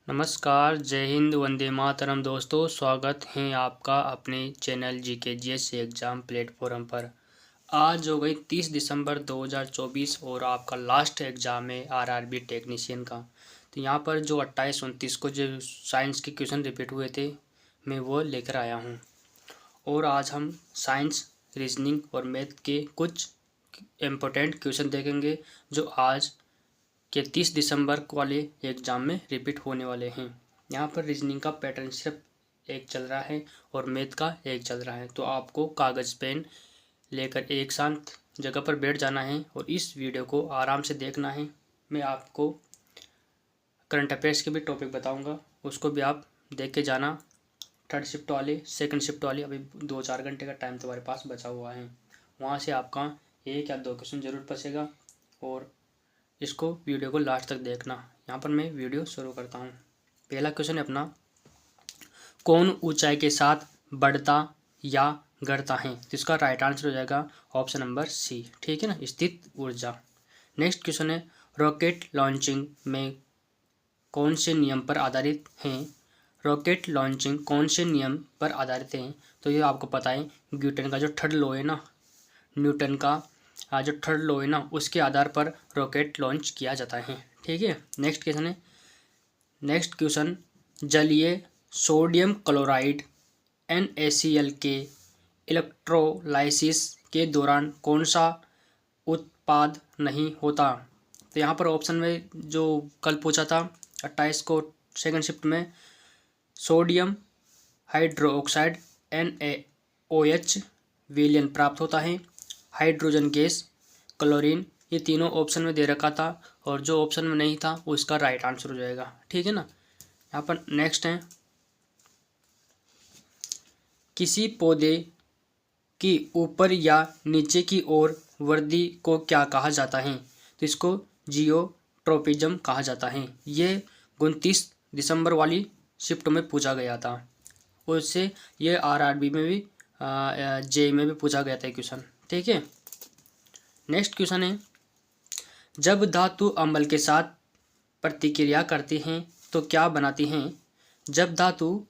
नमस्कार, जय हिंद, वंदे मातरम दोस्तों। स्वागत है आपका अपने channel GK GS exam platform पर। आज हो गई 30 दिसंबर 2024 और आपका लास्ट एग्ज़ाम है आरआरबी टेक्नीशियन का। तो यहाँ पर जो 28-29 को जो साइंस के क्वेश्चन रिपीट हुए थे, मैं वो लेकर आया हूँ। और आज हम साइंस, रीजनिंग और मैथ के कुछ इम्पोर्टेंट क्वेश्चन देखेंगे जो आज के 30 दिसंबर वाले एग्ज़ाम में रिपीट होने वाले हैं। यहाँ पर रीजनिंग का पैटर्न सिर्फ एक चल रहा है और मैथ का एक चल रहा है। तो आपको कागज़ पेन लेकर एक शांत जगह पर बैठ जाना है और इस वीडियो को आराम से देखना है। मैं आपको करंट अफेयर्स के भी टॉपिक बताऊंगा, उसको भी आप देख के जाना। थर्ड शिफ्ट वाले, सेकंड शिफ्ट वाले, अभी 2-4 घंटे का टाइम तुम्हारे पास बचा हुआ है। वहाँ से आपका 1 या 2 क्वेश्चन जरूर फंसेगा और इसको वीडियो को लास्ट तक देखना। यहाँ पर मैं वीडियो शुरू करता हूँ। पहला क्वेश्चन है अपना, कौन ऊंचाई के साथ बढ़ता या घटता है? तो इसका राइट आंसर हो जाएगा ऑप्शन नंबर सी। ठीक है ना, स्थित ऊर्जा। नेक्स्ट क्वेश्चन है, रॉकेट लॉन्चिंग में कौन से नियम पर आधारित हैं? रॉकेट लॉन्चिंग कौन से नियम पर आधारित हैं? तो ये आपको पता है, न्यूटन का जो थर्ड लॉ है ना, न्यूटन का जो थर्ड लॉ है ना, उसके आधार पर रॉकेट लॉन्च किया जाता है। ठीक है। नेक्स्ट क्वेश्चन है, नेक्स्ट क्वेश्चन, जलीय सोडियम क्लोराइड NaCl के इलेक्ट्रोलाइसिस के दौरान कौन सा उत्पाद नहीं होता? तो यहाँ पर ऑप्शन में जो कल पूछा था 28 को सेकंड शिफ्ट में, सोडियम हाइड्रोक्साइड NaOH विलयन प्राप्त होता है, हाइड्रोजन गैस, क्लोरीन, ये तीनों ऑप्शन में दे रखा था और जो ऑप्शन में नहीं था वो इसका राइट आंसर हो जाएगा। ठीक है ना। यहाँ पर नेक्स्ट है, किसी पौधे की ऊपर या नीचे की ओर वृद्धि को क्या कहा जाता है? तो इसको जियोट्रोपिज्म कहा जाता है। ये 29 दिसंबर वाली शिफ्ट में पूछा गया था और इससे ये आरआरबी में भी जेई में भी पूछा गया था क्वेश्चन। ठीक है। नेक्स्ट क्वेश्चन है, जब धातु अम्ल के साथ प्रतिक्रिया करती हैं तो क्या बनाती हैं? जब धातु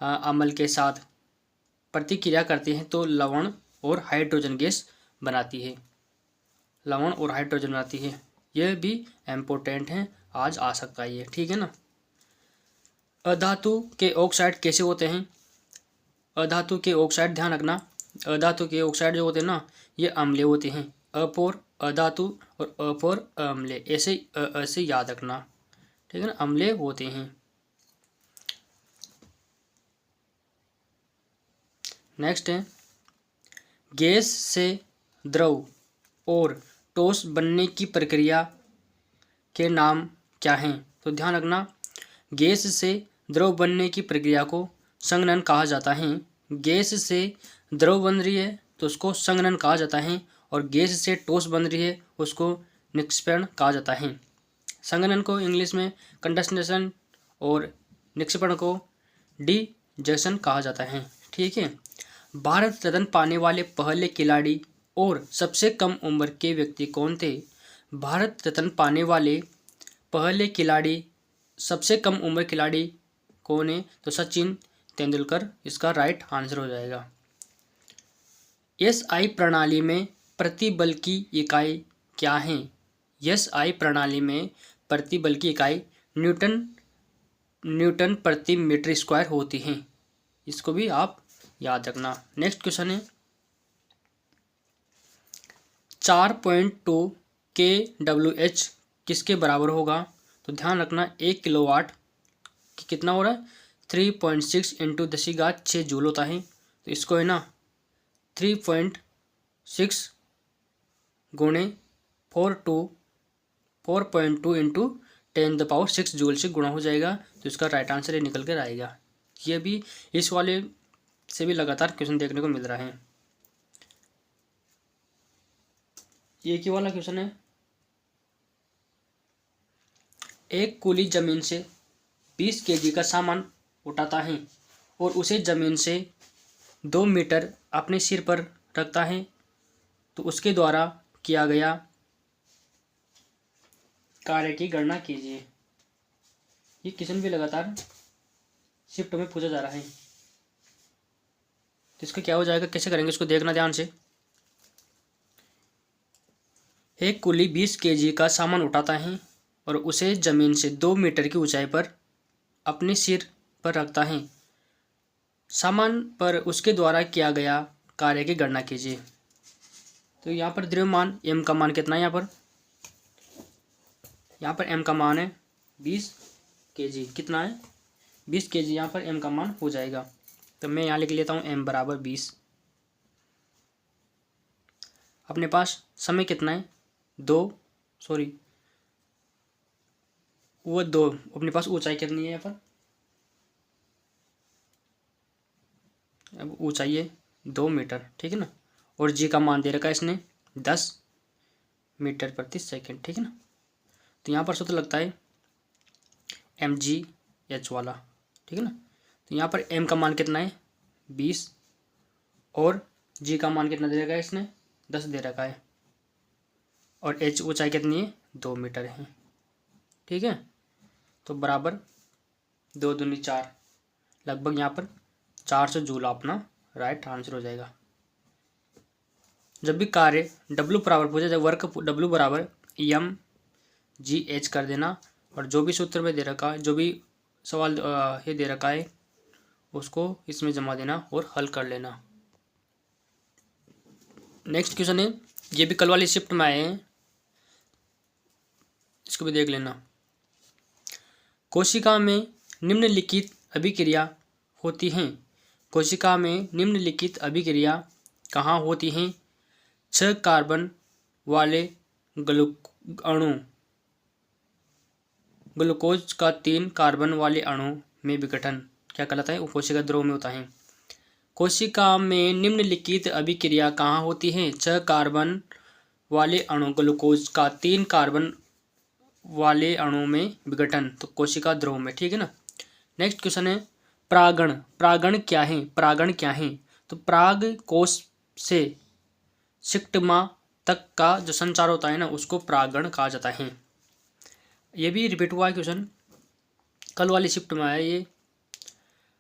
अम्ल के साथ प्रतिक्रिया करती हैं तो लवण और हाइड्रोजन गैस बनाती है। लवण और हाइड्रोजन बनाती है। यह भी इम्पोर्टेंट है, आज आ सकता है ये। ठीक है ना। अधातु के ऑक्साइड कैसे होते हैं? अधातु के ऑक्साइड ध्यान रखना, अधातु के ऑक्साइड जो होते हैं ना, ये अम्लीय होते हैं। अपोर अधातु और अपोर अम्लीय, ऐसे याद रखना। ठीक है ना, अम्लीय होते हैं। नेक्स्ट है, गैस से द्रव और ठोस बनने की प्रक्रिया के नाम क्या हैं? तो ध्यान रखना, गैस से द्रव बनने की प्रक्रिया को संघनन कहा जाता है। गैस से द्रव बन रही है तो उसको संघनन कहा जाता है और गैस से ठोस बन रही है उसको निक्षेपण कहा जाता है। संघनन को इंग्लिश में कंडेंसेशन और निक्षेपण को डिजक्शन कहा जाता है। ठीक है। भारत रत्न पाने वाले पहले खिलाड़ी और सबसे कम उम्र के व्यक्ति कौन थे? भारत रत्न पाने वाले पहले खिलाड़ी, सबसे कम उम्र खिलाड़ी कौन है? तो सचिन तेंदुलकर इसका राइट आंसर हो जाएगा। SI प्रणाली में प्रतिबल की इकाई क्या है? SI प्रणाली में प्रतिबल की इकाई न्यूटन प्रति मीटर स्क्वायर होती है। इसको भी आप याद रखना। नेक्स्ट क्वेश्चन है, 4.2 kWh किसके बराबर होगा? तो ध्यान रखना, 1 किलोवाट की कितना हो रहा है? 3.6 इंटू 10⁶ जूल होता है। तो इसको है ना 3.6 गुणे 4.2 इंटू 10⁶ जूल से गुणा हो जाएगा। तो इसका राइट आंसर ये निकल कर आएगा। ये भी इस वाले से भी लगातार क्वेश्चन देखने को मिल रहा है। ये क्या वाला क्वेश्चन है, एक कुली जमीन से 20 kg का सामान उठाता है और उसे जमीन से 2 मीटर अपने सिर पर रखता है, तो उसके द्वारा किया गया कार्य की गणना कीजिए। ये क्वेश्चन भी लगातार शिफ्ट में पूछा जा रहा है। तो इसका क्या हो जाएगा, कैसे करेंगे इसको देखना ध्यान से। एक कुली 20 केजी का सामान उठाता है और उसे जमीन से 2 मीटर की ऊंचाई पर अपने सिर पर रखता है। सामान पर उसके द्वारा किया गया कार्य की गणना कीजिए। तो यहाँ पर द्रव्यमान m का मान कितना है, यहाँ पर m का मान है 20 केजी। कितना है, 20 केजी। यहाँ पर m का मान हो जाएगा, तो मैं यहाँ लिख लेता हूँ m बराबर 20। अपने पास समय कितना है, 2 अपने पास ऊंचाई कितनी है, यहाँ पर अब ऊंचाई है 2 मीटर, ठीक है ना। और जी का मान दे रखा है इसने 10 मीटर प्रति सेकंड, ठीक है ना। तो यहाँ पर सूत्र लगता है mgh वाला, ठीक है ना। तो यहाँ पर m का मान कितना है 20 और g का मान कितना दे रखा है इसने 10 दे रखा है, और h ऊंचाई कितनी है 2 मीटर है, ठीक है। तो बराबर 2 दूनी 4, लगभग यहाँ पर 400 जूल अपना राइट आंसर हो जाएगा। जब भी कार्य W बराबर पूछा जाए, वर्क W बराबर mgh कर देना, और जो भी सूत्र में दे रखा है, जो भी सवाल ये दे रखा है उसको इसमें जमा देना और हल कर लेना। नेक्स्ट क्वेश्चन है, ये भी कल वाली शिफ्ट में आए हैं, इसको भी देख लेना। कोशिका में निम्नलिखित अभिक्रिया होती हैं। कोशिका में निम्नलिखित अभिक्रिया कहाँ होती हैं? 6 कार्बन वाले अणु ग्लूकोज का 3 कार्बन वाले अणु में विघटन क्या कहलाता है? वो कोशिका द्रव में होता है। कोशिका में निम्नलिखित अभिक्रिया कहाँ होती है? 6 कार्बन वाले अणु ग्लूकोज का 3 कार्बन वाले अणु में विघटन, तो कोशिका द्रव में, ठीक है ना। नेक्स्ट क्वेश्चन है, परागण। परागण क्या है? परागण क्या है? तो पराग कोश से स्टिग्मा तक का जो संचार होता है ना, उसको परागण कहा जाता है। ये भी रिपीट हुआ है क्वेश्चन, कल वाली शिफ्ट में आया ये।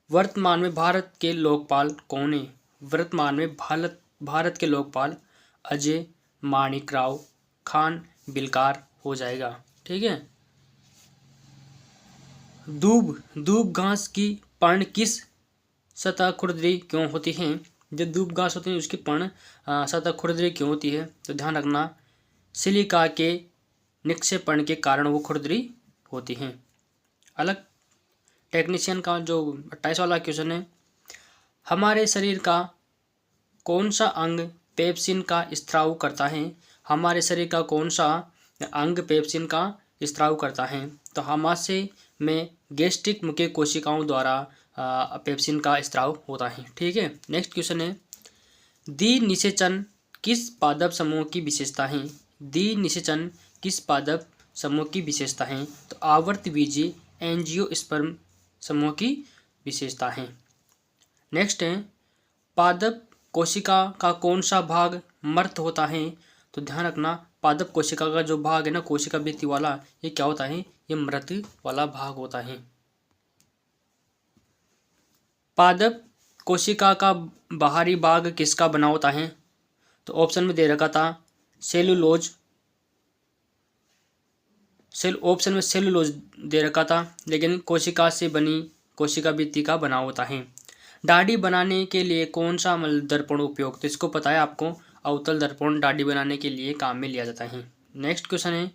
वर्तमान में भारत के लोकपाल कौन है? वर्तमान में भारत के लोकपाल अजय माणिकराव खानविलकर हो जाएगा, ठीक है। दूब घास की पर्ण किस सतह खुरदरी क्यों होती है? जो दूब घास होती है उसकी पर्ण सतह खुरदरी क्यों होती है? तो ध्यान रखना, सिलिका के निक्षेपण के कारण वो खुरदरी होती हैं। अलग टेक्नीशियन का जो 28 वाला क्वेश्चन है, हमारे शरीर का कौन सा अंग पेप्सिन का स्त्राव करता है? हमारे शरीर का कौन सा अंग पेप्सिन का स्त्राव करता है? तो आमाशय में गैस्ट्रिक मुख्य कोशिकाओं द्वारा पेप्सिन का स्त्राव होता है, ठीक है। नेक्स्ट क्वेश्चन है, द्विनिषेचन किस पादप समूह की विशेषता है? द्विनिषेचन किस पादप समूह की विशेषता है? तो आवर्तबीजी एंजियोस्पर्म समूह की विशेषता है। नेक्स्ट है, पादप कोशिका का कौन सा भाग मर्त होता है? तो ध्यान रखना, पादप कोशिका का जो भाग है ना, कोशिका भित्ति वाला, ये क्या होता है? ये मृत वाला भाग होता है। पादप कोशिका का बाहरी भाग किसका बना होता है? तो ऑप्शन में दे रखा था सेलुलोज, ऑप्शन में सेलुलोज दे रखा था, लेकिन कोशिका से बनी कोशिका भित्ति का बना होता है। दाढ़ी बनाने के लिए कौन सा दर्पण उपयोग? तो इसको पता है आपको, अवतल दर्पण दाढ़ी बनाने के लिए काम में लिया जाता है। नेक्स्ट क्वेश्चन है,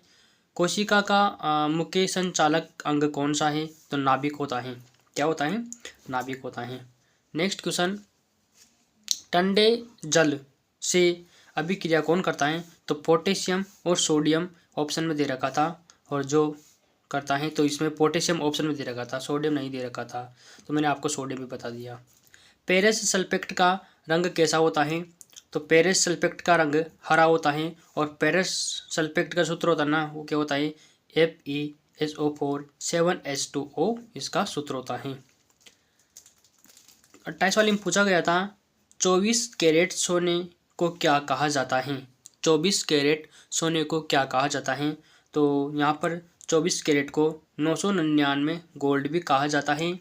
कोशिका का मुख्य संचालक अंग कौन सा है? तो नाभिक होता है। क्या होता है? नाभिक होता है। नेक्स्ट क्वेश्चन, ठंडे जल से अभिक्रिया कौन करता है? तो पोटेशियम और सोडियम ऑप्शन में दे रखा था, और जो करता है तो इसमें पोटेशियम ऑप्शन में दे रखा था, सोडियम नहीं दे रखा था, तो मैंने आपको सोडियम भी बता दिया। पेरस सल्फेट का रंग कैसा होता है? तो पेरस सल्फेट का रंग हरा होता है, और पेरस सल्फेट का सूत्र होता है ना, वो क्या होता है? FeSO4 7H2O इसका सूत्र होता है। 28 वाले में पूछा गया था, 24 कैरेट सोने को क्या कहा जाता है? 24 कैरेट सोने को क्या कहा जाता है? तो यहाँ पर 24 कैरेट को 999 गोल्ड भी कहा जाता है,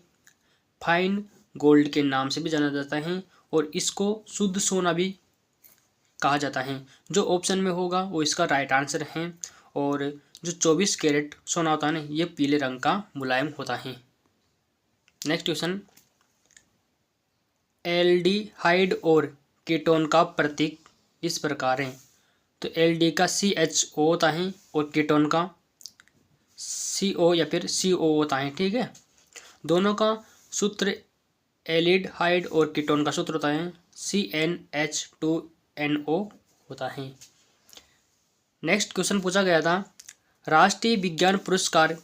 फाइन गोल्ड के नाम से भी जाना जाता है और इसको शुद्ध सोना भी कहा जाता है। जो ऑप्शन में होगा वो इसका राइट आंसर है। और जो 24 कैरेट सोना होता है ना, ये पीले रंग का मुलायम होता है। नेक्स्ट क्वेश्चन, एल्डिहाइड और कीटोन का प्रतीक इस प्रकार है। तो एल्डी का CHO होता है और कीटोन का CO या फिर CO होता है। ठीक है, दोनों का सूत्र एल्डिहाइड और कीटोन का सूत्र होता है CnH2NO होता है। नेक्स्ट क्वेश्चन पूछा गया था, राष्ट्रीय विज्ञान पुरस्कार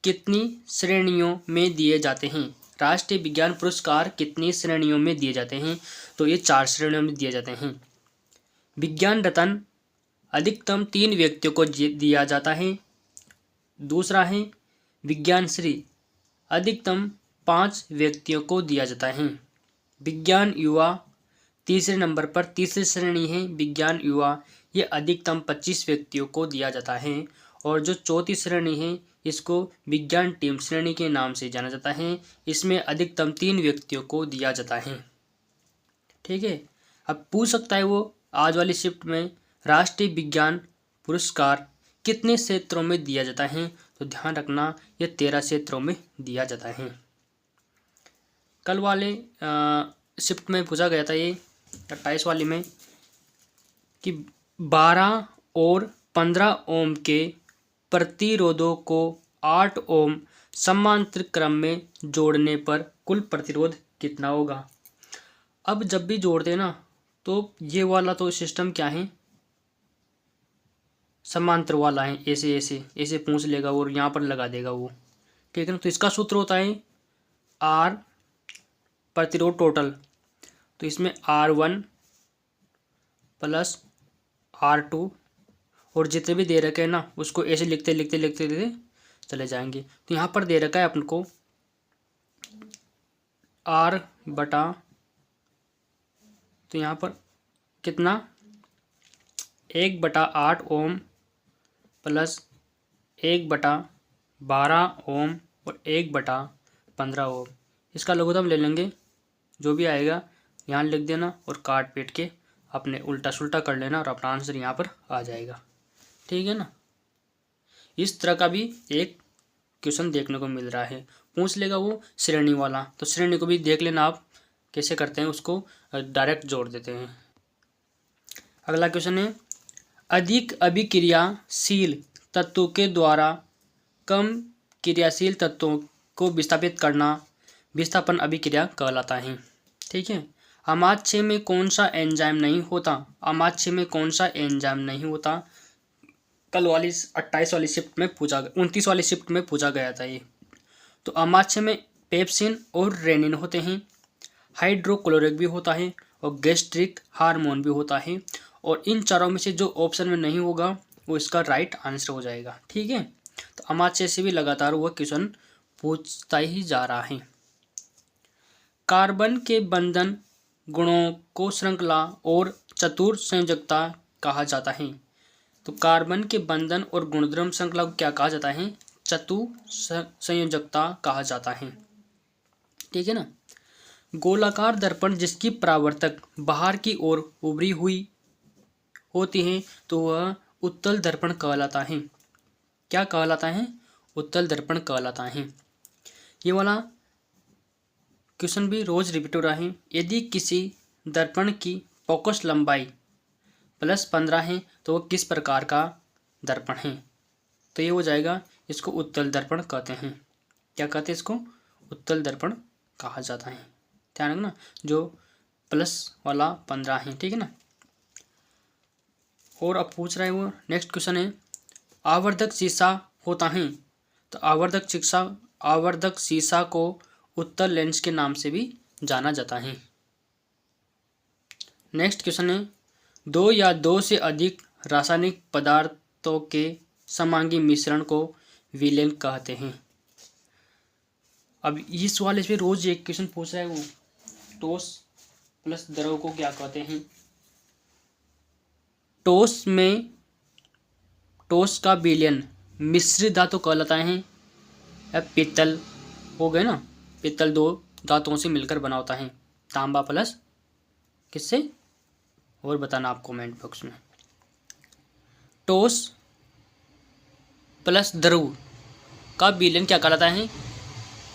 कितनी श्रेणियों में दिए जाते हैं। राष्ट्रीय विज्ञान पुरस्कार कितनी श्रेणियों में दिए जाते हैं। तो ये 4 श्रेणियों में दिए जाते हैं। विज्ञान रत्न अधिकतम 3 व्यक्तियों को दिया जाता है। दूसरा है विज्ञान श्री, अधिकतम 5 व्यक्तियों को दिया जाता है। विज्ञान युवा तीसरे नंबर पर, तीसरी श्रेणी है विज्ञान युवा, ये अधिकतम 25 व्यक्तियों को दिया जाता है। और जो चौथी श्रेणी है इसको विज्ञान टीम श्रेणी के नाम से जाना जाता है, इसमें अधिकतम 3 व्यक्तियों को दिया जाता है। ठीक है, अब पूछ सकता है वो आज वाली शिफ्ट में राष्ट्रीय विज्ञान पुरस्कार कितने क्षेत्रों में दिया जाता है। तो ध्यान रखना ये 13 क्षेत्रों में दिया जाता है। कल वाले शिफ्ट में पूछा गया था ये 28 वाली में कि 12 और 15 ओम के प्रतिरोधों को 8 ओम समांतर क्रम में जोड़ने पर कुल प्रतिरोध कितना होगा। अब जब भी जोड़ते हैं ना, तो ये वाला तो सिस्टम क्या है, समांतर वाला है, ऐसे ऐसे ऐसे पूछ लेगा और यहाँ पर लगा देगा वो। ठीक है ना, तो इसका सूत्र होता है R प्रतिरोध टोटल, तो इसमें R1 प्लस R2 और जितने भी दे रखे हैं ना उसको ऐसे लिखते लिखते लिखते लिखते चले जाएंगे। तो यहाँ पर दे रखा है अपन को R बटा, तो यहाँ पर कितना 1/8 ओम प्लस 1/12 ओम और 1/15 ओम। इसका लघुत्तम ले लेंगे, जो भी आएगा यहाँ लिख देना और काट पीट के अपने उल्टा सुल्टा कर लेना और अपना आंसर यहाँ पर आ जाएगा। ठीक है ना, इस तरह का भी एक क्वेश्चन देखने को मिल रहा है। पूछ लेगा वो श्रेणी वाला, तो श्रेणी को भी देख लेना आप कैसे करते हैं, उसको डायरेक्ट जोड़ देते हैं। अगला क्वेश्चन है, अधिक अभिक्रियाशील तत्वों के द्वारा कम क्रियाशील तत्वों को विस्थापित करना विस्थापन अभिक्रिया कहलाता है। ठीक है, अमाशय में कौन सा एंजाइम नहीं होता। अमाशय में कौन सा एंजाइम नहीं होता। कल वाली 28 वाली शिफ्ट में पूछा, 29 वाली शिफ्ट में पूछा गया था ये। तो अमाशय में पेप्सिन और रेनिन होते हैं, हाइड्रोक्लोरिक भी होता है और गैस्ट्रिक हार्मोन भी होता है। और इन चारों में से जो ऑप्शन में नहीं होगा वो इसका राइट आंसर हो जाएगा। ठीक है, तो अमाशय से भी लगातार वह क्वेश्चन पूछता ही जा रहा है। कार्बन के बंधन गुणों को श्रृंखला और चतुर संयोजकता कहा जाता है। तो कार्बन के बंधन और गुणधर्म श्रृंखला को क्या कहा जाता है, चतुर संयोजकता कहा जाता है। ठीक है ना, गोलाकार दर्पण जिसकी परावर्तक बाहर की ओर उभरी हुई होती है तो वह उत्तल दर्पण कहलाता है। क्या कहलाता है, उत्तल दर्पण कहलाता है। ये वाला क्वेश्चन भी रोज रिपीट हो रहा है। यदि किसी दर्पण की फोकस लंबाई +15 है तो वो किस प्रकार का दर्पण है। तो ये हो जाएगा, इसको उत्तल दर्पण कहते हैं। क्या कहते हैं इसको, उत्तल दर्पण कहा जाता है। ध्यान रखना, जो प्लस वाला 15 है। ठीक है ना, और अब पूछ रहा है वो नेक्स्ट क्वेश्चन है, आवर्धक शीशा होता है। तो आवर्धक शीशा को उत्तल लेंस के नाम से भी जाना जाता है। नेक्स्ट क्वेश्चन है, 2 या 2 से अधिक रासायनिक पदार्थों के समांगी मिश्रण को विलेन कहते हैं। अब इस वाले से रोज एक क्वेश्चन पूछ रहा है वो, ठोस प्लस द्रव को क्या कहते हैं। ठोस का विलयन मिश्र धातु कहलाता है। या पीतल हो गए ना, पीतल दो धातुओं से मिलकर बना होता है। तांबा प्लस किससे, और बताना आप कमेंट बॉक्स में। टॉस प्लस द्रव का विलयन क्या कहलाता है?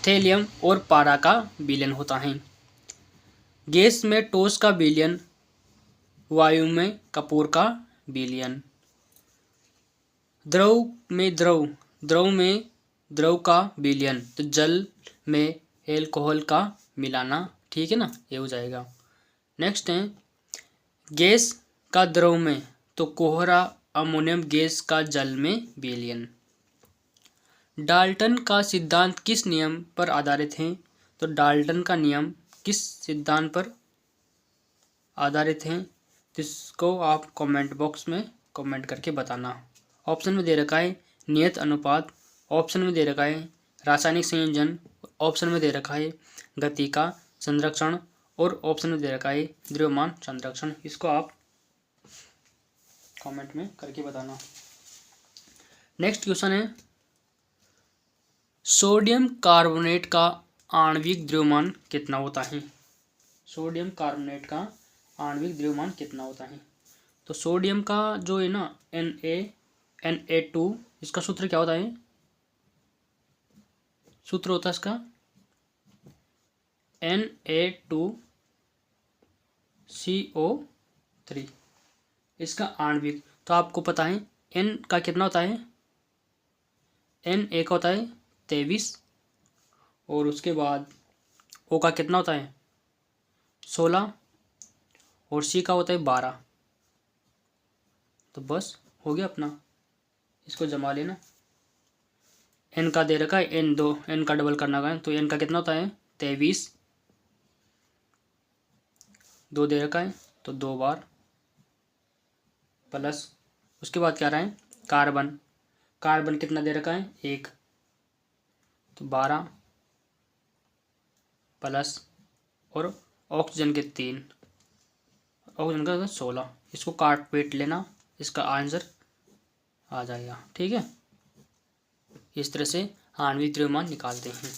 थेलियम और पारा का विलयन होता है। गैस में टॉस का विलयन, वायु में कपूर का विलयन। द्रव में द्रव का विलयन, तो जल में एल्कोहल का मिलाना, ठीक है ना, ये हो जाएगा। नेक्स्ट है गैस का द्रव में, तो कोहरा अमोनियम गैस का जल में विलयन। डाल्टन का सिद्धांत किस नियम पर आधारित है? तो डाल्टन का नियम किस सिद्धांत पर आधारित है, जिसको आप कमेंट बॉक्स में कमेंट करके बताना। ऑप्शन में दे रखा है नियत अनुपात, ऑप्शन में दे रखा है रासायनिक संयोजन, ऑप्शन में दे रखा है गति का संरक्षण, और ऑप्शन में दे रखा है द्रव्यमान संरक्षण। इसको आप कमेंट में करके बताना। नेक्स्ट क्वेश्चन है सोडियम कार्बोनेट का आणविक द्रव्यमान कितना होता है? सोडियम कार्बोनेट का आणविक द्रव्यमान कितना होता है? तो सोडियम का जो है ना Na2, इसका सूत्र क्या होता है? सूत्र होता है इसका Na2CO3। इसका आणविक तो आपको पता है N का कितना होता है? Na का होता है 23, और उसके बाद O का कितना होता है 16, और C का होता है 12। तो बस हो गया अपना, इसको जमा लेना। N का दे रखा है N का डबल करना है, तो N का कितना होता है 23, 2 दे रखा है तो 2 बार, प्लस उसके बाद क्या रहा है कार्बन कितना दे रखा है 1, तो 12 प्लस, और ऑक्सीजन के 3, ऑक्सीजन का 16। इसको काट पीट लेना, इसका आंसर आ जाएगा, ठीक है। इस तरह से आणविक द्रव्यमान निकालते हैं।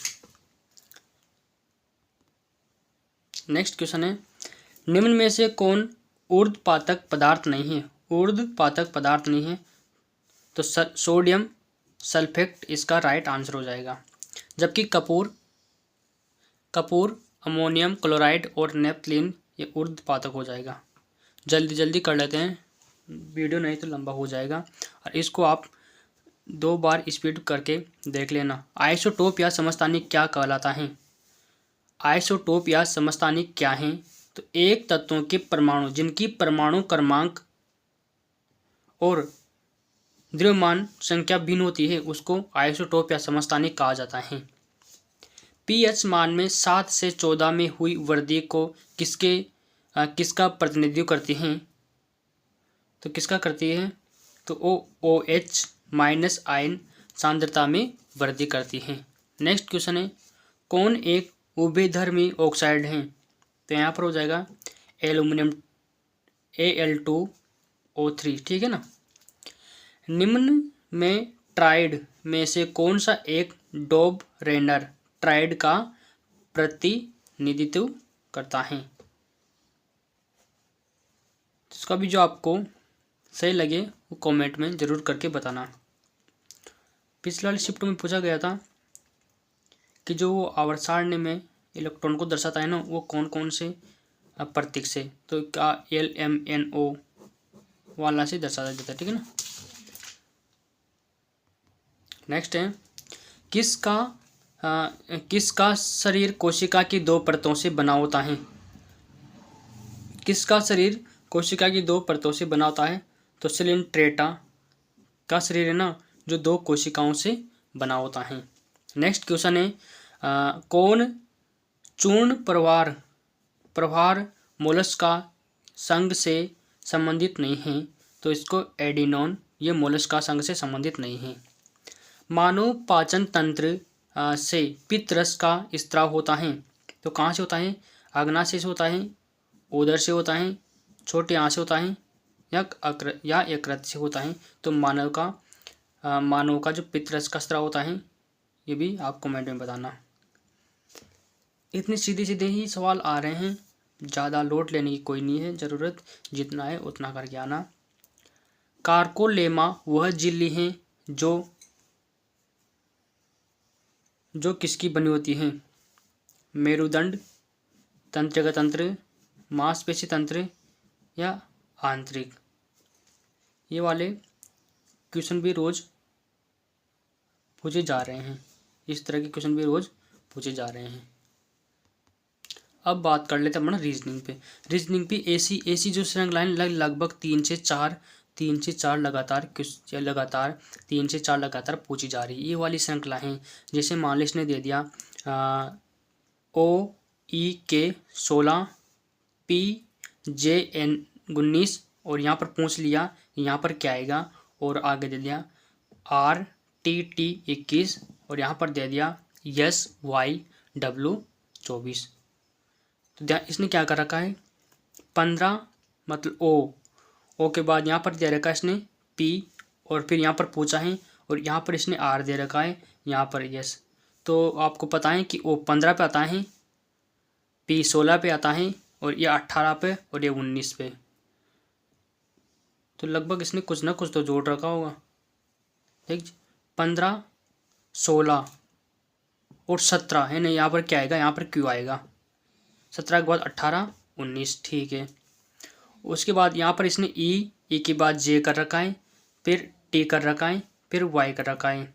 नेक्स्ट क्वेश्चन है निम्न में से कौन ऊर्ध्वपातक पदार्थ नहीं है? ऊर्ध्वपातक पदार्थ नहीं है, तो सोडियम सल्फेट इसका राइट आंसर हो जाएगा। जबकि कपूर, अमोनियम क्लोराइड और नेपथलीन ये ऊर्ध्वपातक हो जाएगा। जल्दी कर लेते हैं, वीडियो नहीं तो लंबा हो जाएगा, और इसको आप 2 बार स्पीड करके देख लेना। आइसोटोप या समस्थानिक क्या कहलाता है? आइसोटोप या समस्थानिक क्या है? तो एक तत्वों के परमाणु जिनकी परमाणु क्रमांक और द्रव्यमान संख्या भिन्न होती है, उसको आइसोटोप या समस्थानिक कहा जाता है। पीएच मान में 7 से 14 में हुई वृद्धि को किसका प्रतिनिधित्व करती है? तो किसका करती है? तो OH माइनस आयन सांद्रता में वृद्धि करती है। नेक्स्ट क्वेश्चन है कौन एक उभयधर्मी ऑक्साइड है? तो यहाँ पर हो जाएगा एल्यूमिनियम Al2O3, ठीक है ना। निम्न में ट्राइड में से कौन सा एक डोब रेनर ट्राइड का प्रतिनिधित्व करता है? इसका भी जो आपको सही लगे वो कमेंट में ज़रूर करके बताना। पिछले वाली शिफ्ट में पूछा गया था कि जो वो आवर्त सारणी में इलेक्ट्रॉन को दर्शाता है ना, वो कौन कौन से प्रतीक से, तो क्या LMNO वाला से दर्शाया जाता है, ठीक है ना। नेक्स्ट है किसका शरीर कोशिका की 2 परतों से बना होता है? किसका शरीर कोशिका की 2 परतों से बना होता है? तो सिलिंट्रेटा का शरीर है ना, जो 2 कोशिकाओं से बना होता है। नेक्स्ट क्वेश्चन है कौन चूर्ण प्रवार मोलस्क का संघ से संबंधित नहीं है? तो इसको एडिनोन, ये मोलस्क का संघ से संबंधित नहीं है। मानव पाचन तंत्र से पित्तरस का स्त्राव होता है, तो कहाँ से होता है? अग्नाशय से होता है, उदर से होता है, छोटे आंत से होता है, या यकृत से होता है। तो मानव का मानव का जो पितरस कसरा होता है, ये भी आप कमेंट में बताना। इतने सीधे सीधे ही सवाल आ रहे हैं, ज़्यादा लोड लेने की कोई नहीं है ज़रूरत, जितना है उतना करके आना। कारकोलेमा वह झिल्ली है जो किसकी बनी होती है? मेरुदंड, तंत्रिका तंत्र, मांसपेशी तंत्र या आंतरिक? ये वाले क्वेश्चन भी रोज पूछे जा रहे हैं, इस तरह के क्वेश्चन भी रोज पूछे जा रहे हैं। अब बात कर लेते हैं अपना रीजनिंग पे। रीजनिंग पे ऐसी जो श्रृंखलाएं लगभग 3 से 4 लगातार 3 से 4 लगातार पूछी जा रही है, ये वाली श्रृंखला हैं। जैसे मान लो इसने दे दिया OEK 16, PJN 19 और यहाँ पर पूछ लिया यहाँ पर क्या आएगा, और आगे दे दिया RTT 21 और यहाँ पर दे दिया SYW 24। तो इसने क्या कर रखा है 15 मतलब ओ के बाद यहाँ पर दे रखा है इसने P और फिर यहाँ पर पूछा है और यहाँ पर इसने R दे रखा है, यहाँ पर यस। तो आपको पता है कि O 15 पे आता है, P 16 पे आता है और ये 18 पे और ये 19 पे। तो लगभग इसने कुछ ना कुछ तो जोड़ रखा होगा। ठीक, 15, 16 और 17 है ना, यहाँ पर क्या आएगा, यहाँ पर Q आएगा। 17 के बाद 18, 19, ठीक है। उसके बाद यहाँ पर इसने E के बाद J कर रखा है, फिर T कर रखा है, फिर Y कर रखा है।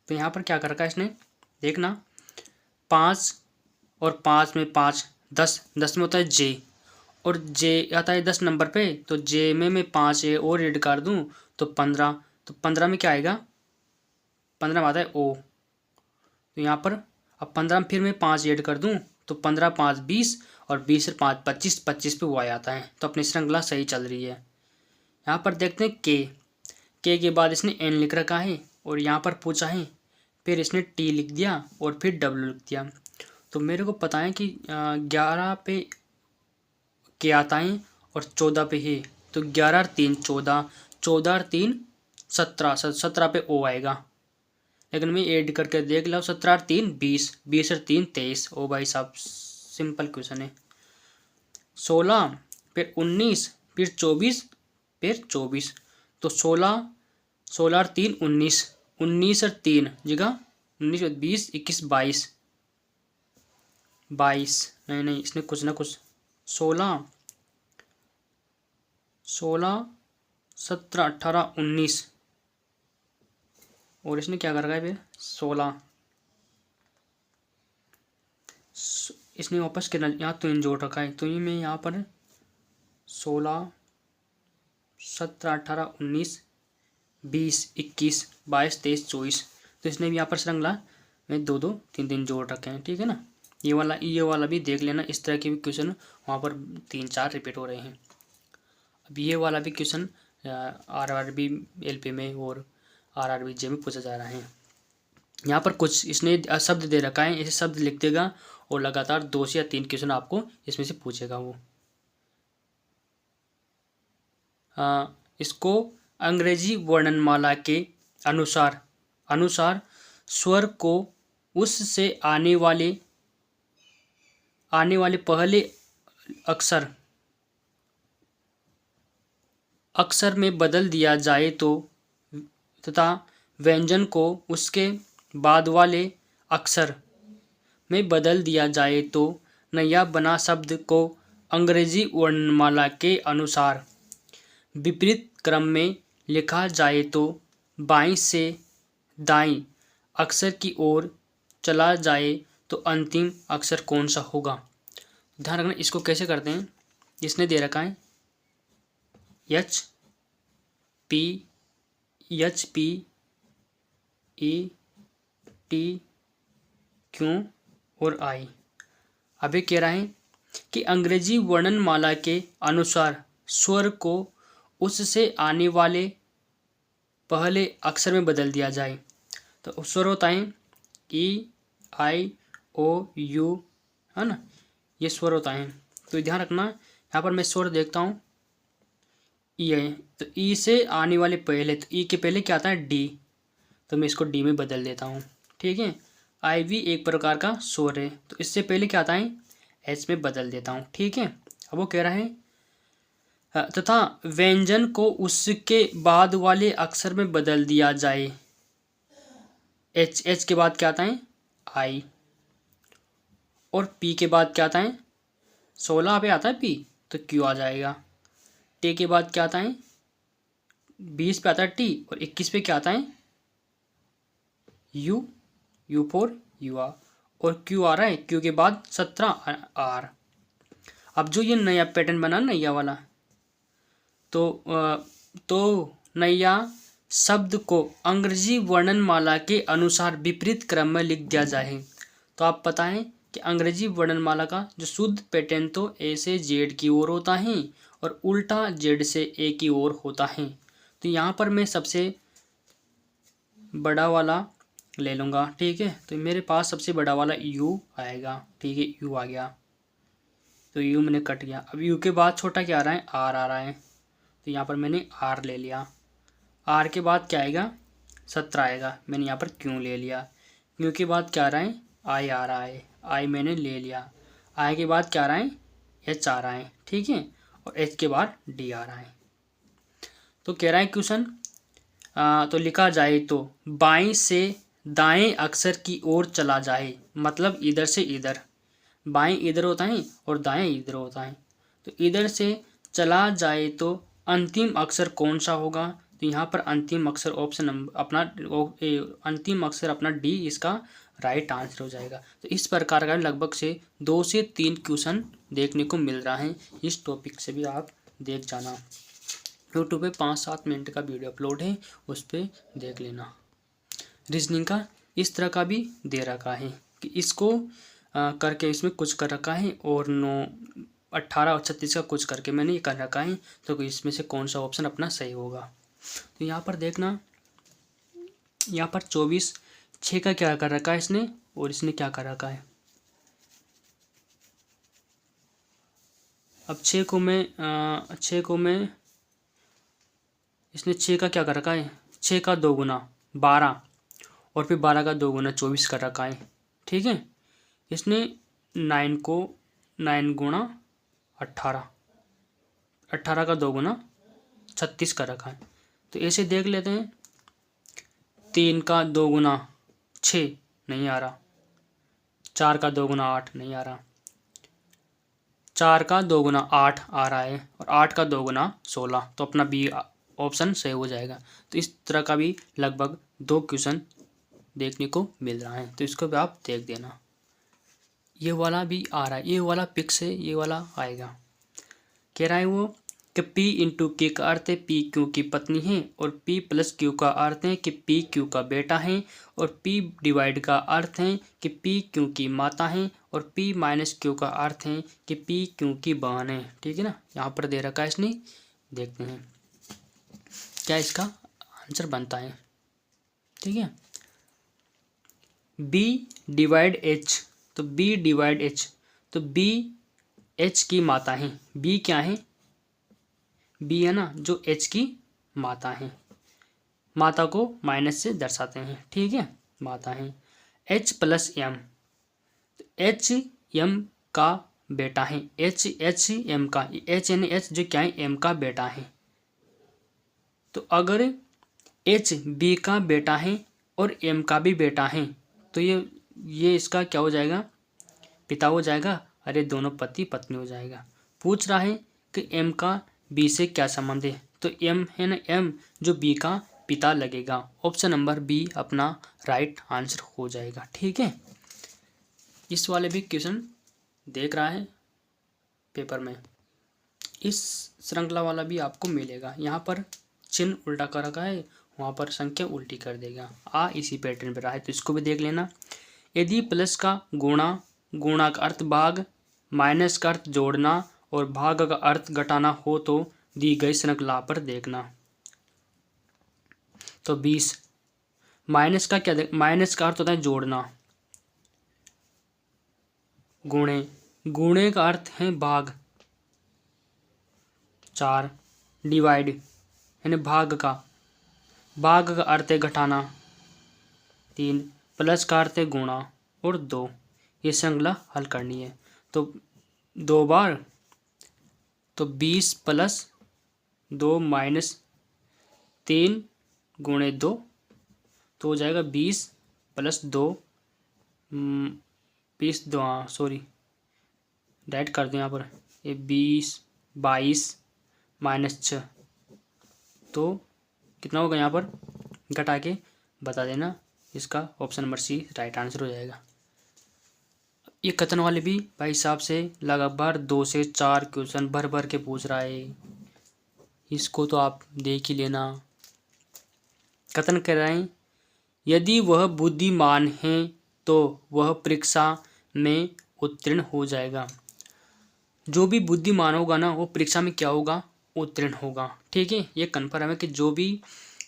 तो यहाँ पर क्या कर रखा है इसने, देखना 5 और 5 में 5 10 में होता है J और J आता है 10 नंबर पे, तो J में मैं 5 और ऐड कर दूँ तो 15, तो 15 में क्या आएगा, 15 में आता है O। तो यहाँ पर अब 15 में फिर मैं 5 ऐड कर दूँ तो 15 5 20 और 20 से 5 25, 25 पे Y आता है। तो अपनी श्रृंखला सही चल रही है। यहाँ पर देखते हैं के के बाद इसने N लिख रखा है और यहाँ पर पूछा है, फिर इसने T लिख दिया और फिर W लिख दिया। तो मेरे को पता है कि 11 पे के आता है और 14 पे है, तो 11 और 3 14, 14 और 3 17, 17 पे O आएगा। लेकिन मैं ऐड करके देख लो, 17 और 3 20, 20 और 3 23। ओ भाई साहब सिंपल क्वेश्चन है। 16 फिर 19 फिर 24 फिर 24, तो 16 और 3 19, 19 और 3 जगह 19 और 20 21 22, नहीं इसने कुछ ना कुछ 16 17 18 19 और इसने क्या कर रखा है फिर 16, इसने वापस के यहाँ तो इन जोड़ रखा है, तो ये मैं यहाँ पर 16 17 18 19 20 21 22 23 24, तो इसने भी यहाँ पर श्रृंखला में 2 2 3 3 जोड़ रखे हैं। ठीक है ना, ये वाला भी देख लेना, इस तरह के भी क्वेश्चन वहाँ पर 3 4 रिपीट हो रहे हैं। अब ये वाला भी क्वेश्चन RRB LP में और RRB J में पूछा जा रहा है। यहाँ पर कुछ इसने शब्द दे रखा है, ऐसे शब्द लिख देगा और लगातार 2 से या 3 क्वेश्चन आपको इसमें से पूछेगा वो। इसको अंग्रेजी वर्णमाला के अनुसार स्वर को उससे आने वाले पहले अक्षर में बदल दिया जाए तो तथा व्यंजन को उसके बाद वाले अक्षर में बदल दिया जाए तो नया बना शब्द को अंग्रेजी वर्णमाला के अनुसार विपरीत क्रम में लिखा जाए तो बाईं से दाईं अक्षर की ओर चला जाए तो अंतिम अक्षर कौन सा होगा। ध्यान रखना इसको कैसे करते हैं, इसने दे रखा है HP ET Q और I। अभी कह रहा है कि अंग्रेजी वर्णमाला के अनुसार स्वर को उससे आने वाले पहले अक्षर में बदल दिया जाए। तो स्वर होता है E I O U, है ना, ये स्वर होता है। तो ध्यान रखना, यहाँ पर मैं स्वर देखता हूँ ई है, तो ई से आने वाले पहले, तो ई के पहले क्या आता है डी, तो मैं इसको डी में बदल देता हूँ। ठीक है, आई भी एक प्रकार का स्वर है, तो इससे पहले क्या आता है एच में बदल देता हूँ। ठीक है, अब वो कह रहा है तथा व्यंजन को उसके बाद वाले अक्षर में बदल दिया जाए। एच, एच के बाद क्या आता है आई, और पी के बाद क्या आता है 16 पे आता है पी, तो क्यू आ जाएगा। टी के बाद क्या आता है 20 पे आता है टी, और 21 पे क्या आता है यू, यू फॉर युवा, और क्यू आ रहा है, क्यू के बाद 17 आर। अब जो ये नया पैटर्न बना नैया वाला, तो नैया शब्द को अंग्रेजी वर्णमाला के अनुसार विपरीत क्रम में लिख दिया जाए। तो आप पता है कि अंग्रेजी वर्णमाला का जो शुद्ध पैटर्न तो ए से जेड की ओर होता है और उल्टा जेड से ए की ओर होता है। तो यहाँ पर मैं सबसे बड़ा वाला ले लूँगा। ठीक है, तो मेरे पास सबसे बड़ा वाला यू आएगा। ठीक है, यू आ गया, तो यू मैंने कट गया। अब यू के बाद छोटा क्या आ रहा है आर आ रहा है, तो यहाँ पर मैंने आर ले लिया। आर के बाद क्या आएगा 17 आएगा, मैंने यहाँ पर क्यों ले लिया। क्यों के बाद क्या आ रहा है आई आ रहा है, आई मैंने ले लिया। आई के बाद क्या आ रहा है एच आ रहा है। ठीक है, और एच के बाद डी आ रहा है। तो कह रहा है क्वेश्चन तो लिखा जाए तो बाएं से दाएं अक्षर की ओर चला जाए, मतलब इधर से इधर। बाएं इधर होता है और दाएं इधर होता है, तो इधर से चला जाए तो अंतिम अक्षर कौन सा होगा। तो यहाँ पर अंतिम अक्षर ऑप्शन नंबर अपना अंतिम अक्षर अपना डी इसका राइट आंसर हो जाएगा। तो इस प्रकार का लगभग से 2 से 3 क्वेश्चन देखने को मिल रहा है। इस टॉपिक से भी आप देख जाना। यूट्यूब पे 5-7 मिनट का वीडियो अपलोड है, उस पर देख लेना। रीजनिंग का इस तरह का भी दे रखा है कि इसको करके इसमें कुछ कर रखा है, और 9, 18 और 36 का कुछ करके मैंने ये कर रखा है। तो इसमें से कौन सा ऑप्शन अपना सही होगा। तो यहाँ पर देखना, यहाँ पर 24/6 का क्या कर रखा है इसने, और इसने क्या कर रखा है। अब 6 को मैं इसने 6 का क्या कर रखा है 6 का 2 गुना 12, और फिर 12 का 2 गुना 24 कर रखा है। ठीक है, इसने 9 को 9 गुणा 18, 18 का 2 गुना 36 कर रखा है। तो ऐसे देख लेते हैं। 3 का 2 गुना 6 नहीं आ रहा, 4 का 2 गुना 8 नहीं आ रहा, 4 का 2 गुना 8 आ रहा है, और 8 का 2 गुना 16, तो अपना बी ऑप्शन सही हो जाएगा। तो इस तरह का भी लगभग 2 क्वेश्चन देखने को मिल रहा है, तो इसको भी आप देख देना। ये वाला भी आ रहा है, ये वाला पिक से ये वाला आएगा। कह रहा है वो कि P इंटू के का अर्थ है P क्यू की पत्नी है, और P प्लस क्यू का अर्थ है कि P क्यू का बेटा है, और P डिवाइड का अर्थ है कि P क्यू की माता है, और P माइनस क्यू का अर्थ है कि P क्यू की बहन है। ठीक है ना, यहाँ पर दे रखा है इसने, देखते हैं क्या इसका आंसर बनता है। ठीक है, B डिवाइड H, तो B डिवाइड H, तो B H की माता है। B क्या है B है ना, जो H की माता है। माता को माइनस से दर्शाते हैं। ठीक है, माता है। H प्लस M, तो H M का बेटा है। H M का, H यानी H जो क्या है M का बेटा है। तो अगर H B का बेटा है और M का भी बेटा है, तो ये इसका क्या हो जाएगा पिता हो जाएगा। अरे दोनों पति पत्नी हो जाएगा। पूछ रहा है कि M का B से क्या संबंध है, तो M है ना, M जो B का पिता लगेगा। ऑप्शन नंबर बी अपना राइट आंसर हो जाएगा। ठीक है, इस वाले भी क्वेश्चन देख रहा है पेपर में। इस श्रृंखला वाला भी आपको मिलेगा। यहाँ पर चिन्ह उल्टा कर रखा है, वहाँ पर संख्या उल्टी कर देगा। इसी पैटर्न पर रहा है, तो इसको भी देख लेना। यदि प्लस का गुणा का अर्थ भाग, माइनस का अर्थ जोड़ना और भाग का अर्थ घटाना हो तो दी गई श्रृंखला पर देखना। तो 20 माइनस का क्या माइनस का अर्थ होता है जोड़ना, गुणे का अर्थ है भाग 4, डिवाइड यानी भाग का अर्थ है घटाना, 3 प्लस का अर्थ है गुणा और 2 ये श्रृंखला हल करनी है। तो 2 बार तो 20 प्लस 2 माइनस 3 गुणे 2 तो हो जाएगा 20 प्लस 2 20 2 हाँ सॉरी डाइट कर दें यहाँ पर, ये 20 22 माइनस 6 तो कितना होगा यहाँ पर घटा के बता देना। इसका option number C right answer हो जाएगा। ये कथन वाले भी भाई साहब से लगातार 2 से 4 क्वेश्चन भर भर के पूछ रहा है, इसको तो आप देख ही लेना। कथन कर रहे हैं यदि वह बुद्धिमान है तो वह परीक्षा में उत्तीर्ण हो जाएगा। जो भी बुद्धिमान होगा ना वो परीक्षा में क्या होगा, उत्तीर्ण होगा। ठीक है, ये कन्फर्म है कि जो भी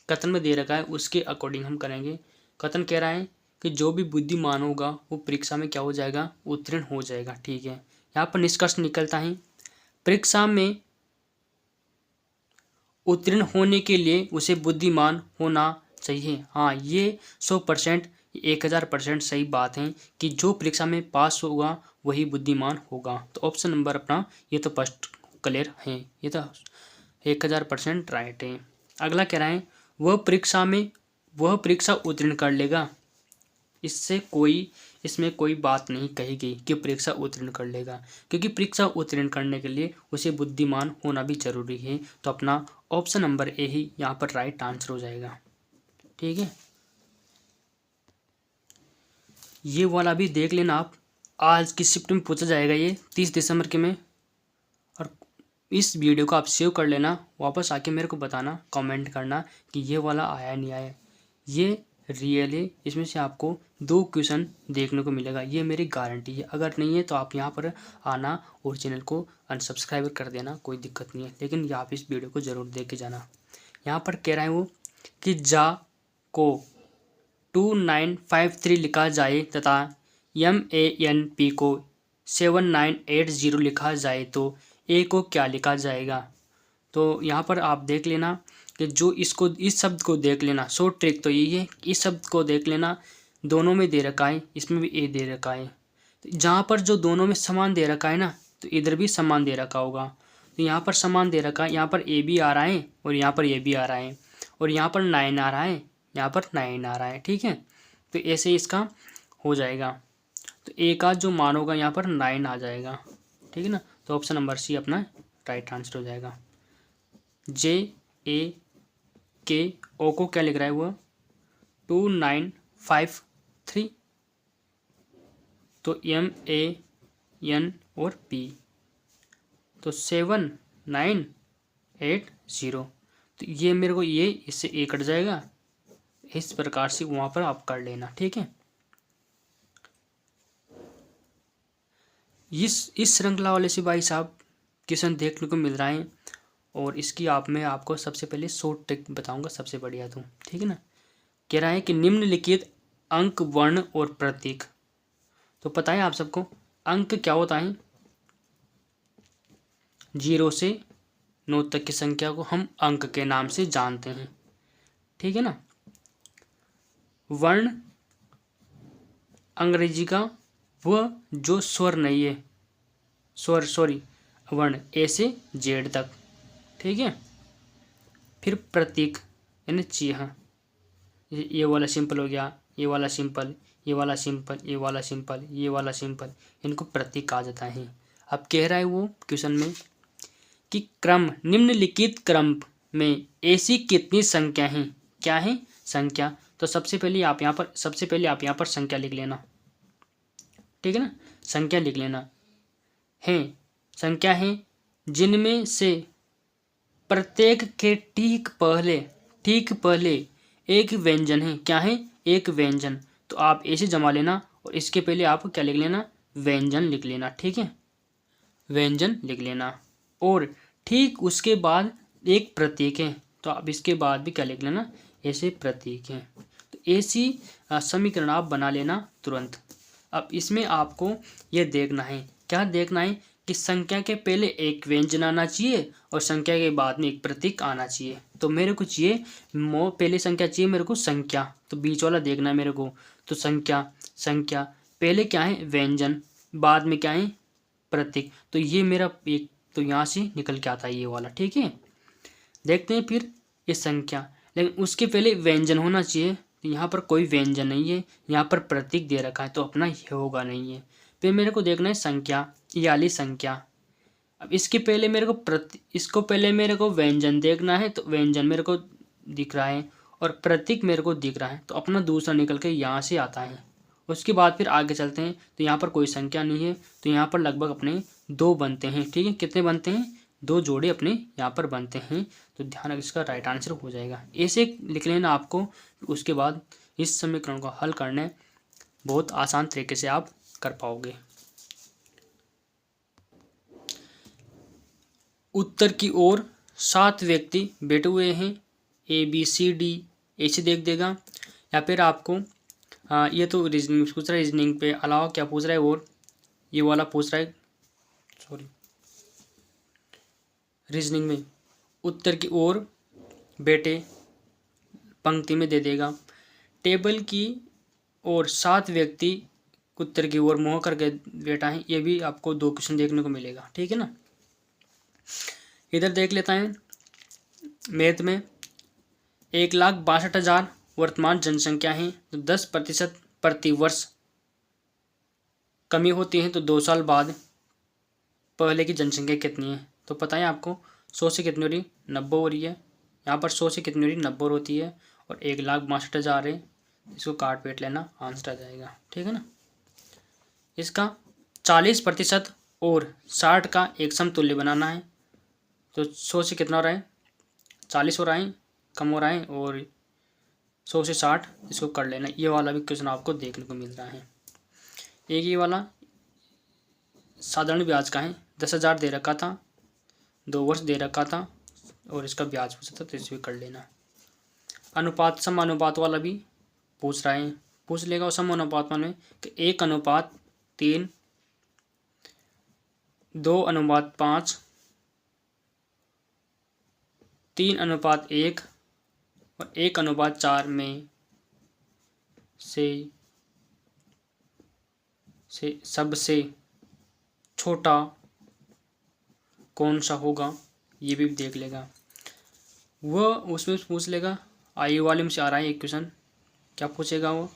कथन में दे रखा है उसके अकॉर्डिंग हम करेंगे। कथन कह रहा है कि जो भी बुद्धिमान होगा वो परीक्षा में क्या हो जाएगा, उत्तीर्ण हो जाएगा। ठीक है, यहाँ पर निष्कर्ष निकलता है परीक्षा में उत्तीर्ण होने के लिए उसे बुद्धिमान होना चाहिए। हाँ, ये 100% 1000% सही बात है कि जो परीक्षा में पास होगा वही बुद्धिमान होगा। तो ऑप्शन नंबर अपना ये तो फर्स्ट क्लियर है, ये तो 1000% राइट है। अगला कह रहा है वह परीक्षा उत्तीर्ण कर लेगा। इसमें कोई बात नहीं कही गई कि परीक्षा उत्तीर्ण कर लेगा, क्योंकि परीक्षा उत्तीर्ण करने के लिए उसे बुद्धिमान होना भी जरूरी है। तो अपना ऑप्शन नंबर ए ही यहाँ पर राइट आंसर हो जाएगा। ठीक है, ये वाला भी देख लेना आप, आज की शिफ्ट में पूछा जाएगा ये 30 दिसंबर के में। और इस वीडियो को आप सेव कर लेना, वापस आके मेरे को बताना, कमेंट करना कि ये वाला आया नहीं आया। ये रियल है, इसमें से आपको 2 क्वेश्चन देखने को मिलेगा, ये मेरी गारंटी है। अगर नहीं है तो आप यहाँ पर आना और चैनल को अनसब्सक्राइब कर देना, कोई दिक्कत नहीं है, लेकिन आप इस वीडियो को ज़रूर देख के जाना। यहाँ पर कह रहे हैं वो कि जा को 2953 लिखा जाए तथा MANP को 7980 लिखा जाए तो ए को क्या लिखा जाएगा। तो यहाँ पर आप देख लेना कि जो इस शब्द को देख लेना, शॉर्ट ट्रिक तो यही है, इस शब्द को देख लेना, दोनों में दे रखा है, इसमें भी ए दे रखा है। तो जहाँ पर जो दोनों में समान दे रखा है ना, तो इधर भी समान दे रखा होगा। तो यहाँ पर समान दे रखा है, यहाँ पर ए भी आ रहा है और यहाँ पर ए भी आ रहा है, और यहाँ पर 9 आ रहा है, यहाँ पर 9 आ रहा है। ठीक है, तो ऐसे इसका हो जाएगा। तो ए का जो मान होगा यहाँ पर 9 आ जाएगा। ठीक है ना, तो ऑप्शन नंबर सी अपना राइट आंसर हो जाएगा। JAK ओ को क्या लिख रहा है वो 2953, तो MAN और P तो 7980। तो ये मेरे को ये इससे ए कट जाएगा, इस प्रकार से वहाँ पर आप कर लेना। ठीक है, इस श्रृंखला वाले से भाई साहब क्वेश्चन देखने को मिल रहा है, और इसकी मैं आपको सबसे पहले शॉर्ट ट्रिक बताऊंगा, सबसे बढ़िया। तो ठीक है ना, कह रहा है कि निम्नलिखित अंक, वर्ण और प्रतीक। तो पता है आप सबको अंक क्या होता है, 0 से 9 तक की संख्या को हम अंक के नाम से जानते हैं। ठीक है ना, वर्ण अंग्रेजी का वह जो स्वर नहीं है, वर्ण ए से जेड तक। ठीक है, फिर प्रतीक यानी चिन्ह, ये वाला सिंपल हो गया, ये वाला सिंपल, ये वाला सिंपल, ये वाला सिंपल, ये वाला सिंपल, इनको प्रतीक कहा जाता है। अब कह रहा है वो क्वेश्चन में कि क्रम, निम्नलिखित क्रम में ऐसी कितनी संख्या हैं, क्या है संख्या। तो सबसे पहले आप यहाँ पर संख्या लिख लेना। ठीक है ना, संख्या लिख लेना है, संख्या है जिनमें से प्रत्येक के ठीक पहले एक व्यंजन है। क्या है, एक व्यंजन। तो आप ऐसे जमा लेना और इसके पहले आप क्या लिख लेना, व्यंजन लिख लेना। ठीक है, व्यंजन लिख लेना, और ठीक उसके बाद एक प्रतीक है, तो आप इसके बाद भी क्या लिख लेना, ऐसे प्रतीक हैं। तो ऐसी समीकरण आप बना लेना तुरंत। अब इसमें आपको ये देखना है, क्या देखना है कि संख्या के पहले एक व्यंजन आना चाहिए और संख्या के बाद में एक प्रतीक आना चाहिए। तो मेरे को चाहिए पहले संख्या चाहिए मेरे को संख्या, तो बीच वाला देखना है मेरे को। तो संख्या पहले क्या है व्यंजन, बाद में क्या है प्रतीक। तो ये मेरा एक तो यहाँ से निकल के आता है ये वाला, ठीक है। देखते हैं फिर ये संख्या, लेकिन उसके पहले व्यंजन होना चाहिए। तो यहाँ पर कोई व्यंजन नहीं है, यहाँ पर प्रतीक दे रखा है तो अपना ये होगा नहीं है। फिर मेरे को देखना है संख्या, ये वाली संख्या। अब इसके पहले मेरे को इसको पहले मेरे को व्यंजन देखना है, तो व्यंजन मेरे को दिख रहा है और प्रतीक मेरे को दिख रहा है, तो अपना दूसरा निकल के यहाँ से आता है। उसके बाद फिर आगे चलते हैं, तो यहाँ पर कोई संख्या नहीं है, तो यहाँ पर लगभग अपने 2 बनते हैं, ठीक है। कितने बनते हैं? 2 जोड़े अपने यहाँ पर बनते हैं। तो ध्यान रख, इसका राइट आंसर हो जाएगा। ऐसे लिख लेना आपको। उसके बाद इस समीकरण को हल करने बहुत आसान तरीके से आप कर पाओगे। उत्तर की ओर 7 व्यक्ति बैठे हुए हैं, ABCD ऐसे देख देगा। या फिर आपको ये तो रीजनिंग पूछ रहा है, रीजनिंग पे अलावा क्या पूछ रहा है और ये वाला पूछ रहा है, सॉरी रीजनिंग में उत्तर की ओर बैठे पंक्ति में दे देगा। टेबल की ओर 7 व्यक्ति उत्तर की ओर मुँह करके बैठा है, ये भी आपको 2 क्वेश्चन देखने को मिलेगा, ठीक है ना। इधर देख लेता है मैथ में 1,62,000 वर्तमान जनसंख्या है, तो 10% प्रति वर्ष कमी होती है, तो 2 साल बाद पहले की जनसंख्या कितनी है। तो पता है आपको 100 से कितनी हो रही, 90 हो रही है। यहाँ पर 100 से कितनी हो रही, 90 होती है और 1,62,000 है, इसको काट पीट लेना, आंसर आ जाएगा, ठीक है ना। इसका 40% और 60 का एक समतुल्य बनाना है, तो 100 से कितना हो रहा है, 40 हो रहा है, कम हो रहा है, और 100 से 60 इसको कर लेना। ये वाला भी क्वेश्चन आपको देखने को मिल रहा है। एक ये वाला साधारण ब्याज का है, 10,000 दे रखा था, 2 वर्ष दे रखा था और इसका ब्याज पूछा था, तो इसे भी कर लेना। अनुपात समानुपात वाला भी पूछ रहा है, पूछ लेगा। और समानुपात में कि 1:3, 2:5, 3:1 और 1:4 में से सबसे छोटा कौन सा होगा, ये भी देख लेगा। वह उसमें पूछ लेगा, आयु वाले में से आ रहा है एक क्वेश्चन, क्या पूछेगा वो,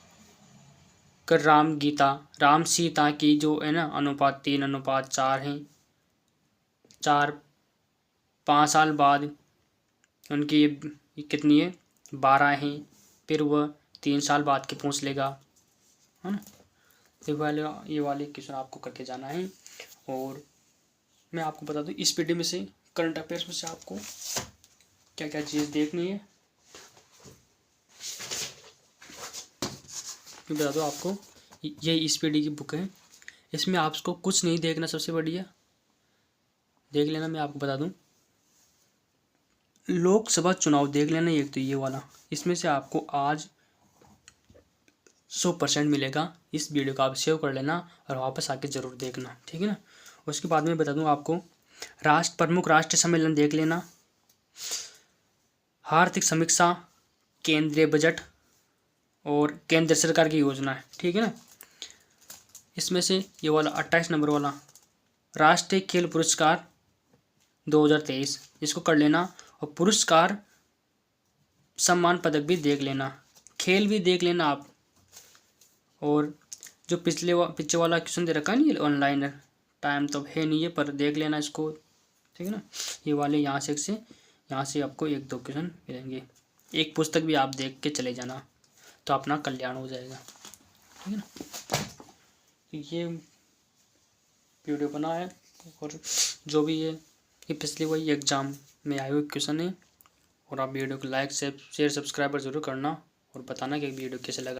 कि राम सीता की जो है ना अनुपात 3:4 है, 5 साल बाद उनकी ये कितनी है, 12 है। फिर वह 3 साल बाद के पूछ लेगा, है ना। ये वाले क्वेश्चन आपको करके जाना है। और मैं आपको बता दूं इस पीडी में से करंट अफेयर्स में से आपको क्या क्या चीज़ देखनी है, मैं बता दूं आपको। ये इस पीडी की बुक है, इसमें आपको कुछ नहीं देखना, सबसे बढ़िया देख लेना। मैं आपको बता दूं लोकसभा चुनाव देख लेना एक, तो ये वाला, इसमें से आपको आज 100% मिलेगा। इस वीडियो को आप सेव कर लेना और वापस आके ज़रूर देखना, ठीक है ना। उसके बाद में बता दूं आपको प्रमुख राष्ट्रीय सम्मेलन देख लेना, आर्थिक समीक्षा, केंद्रीय बजट और केंद्र सरकार की योजना है, ठीक है ना। इसमें से ये वाला 28 नंबर वाला राष्ट्रीय खेल पुरस्कार 2023, इसको कर लेना। और पुरस्कार सम्मान पदक भी देख लेना, खेल भी देख लेना आप। और जो पीछे वाला क्वेश्चन दे रखा है नहीं ऑनलाइन, टाइम तो है नहीं है पर देख लेना इसको, ठीक है ना। ये वाले यहाँ से आपको 1-2 क्वेश्चन मिलेंगे। एक पुस्तक भी आप देख के चले जाना, तो अपना कल्याण हो जाएगा, ठीक है ना। तो ये वीडियो बना है, और जो भी ये पिछले वही एग्ज़ाम में आए हुए क्वेश्चन है। और आप वीडियो को लाइक शेयर सब्सक्राइब जरूर करना और बताना कि वीडियो कैसे लगा।